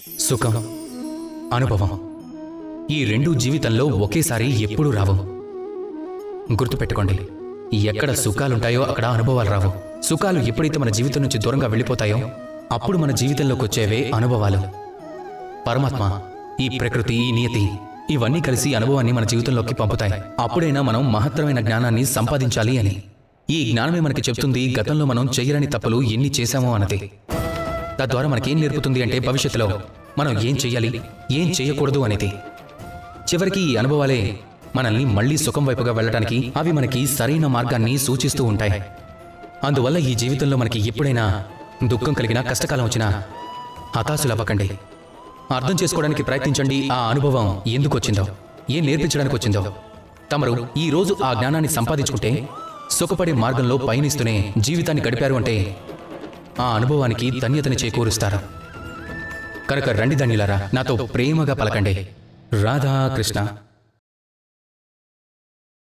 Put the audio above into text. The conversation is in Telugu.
సుఖం, అనుభవం ఈ రెండు జీవితంలో ఒకేసారి ఎప్పుడూ రావు. గుర్తుపెట్టుకోండి, ఎక్కడ సుఖాలుంటాయో అక్కడ అనుభవాలు రావు. సుఖాలు ఎప్పుడైతే మన జీవితం నుంచి దూరంగా వెళ్ళిపోతాయో అప్పుడు మన జీవితంలోకి వచ్చేవే అనుభవాలు. పరమాత్మ, ఈ ప్రకృతి, ఈ నియతి ఇవన్నీ కలిసి అనుభవాన్ని మన జీవితంలోకి పంపుతాయి. అప్పుడైనా మనం మహత్తరమైన జ్ఞానాన్ని సంపాదించాలి అని. ఈ జ్ఞానమే మనకి చెప్తుంది గతంలో మనం చేయరని తప్పులు ఎన్ని చేశామో అన్నది. తద్వారా మనకేం నేర్పుతుంది అంటే భవిష్యత్తులో మనం ఏం చెయ్యాలి, ఏం చేయకూడదు అనేది. చివరికి ఈ అనుభవాలే మనల్ని మళ్లీ సుఖం వైపుగా వెళ్ళడానికి, అవి మనకి సరైన మార్గాన్ని సూచిస్తూ ఉంటాయి. అందువల్ల ఈ జీవితంలో మనకి ఎప్పుడైనా దుఃఖం కలిగినా, కష్టకాలం వచ్చినా హతాశులవ్వకండి. అర్థం చేసుకోవడానికి ప్రయత్నించండి. ఆ అనుభవం ఎందుకు వచ్చిందో, ఏం నేర్పించడానికి వచ్చిందో. తమరు ఈ రోజు ఆ జ్ఞానాన్ని సంపాదించుకుంటే సుఖపడే మార్గంలో పయనిస్తూనే జీవితాన్ని గడిపారు అంటే ఆ అనుభవానికి ధన్యతని చేకూరుస్తారు. కనుక రండి ధన్యులారా, నాతో ప్రేమగా పలకండి, రాధాకృష్ణ.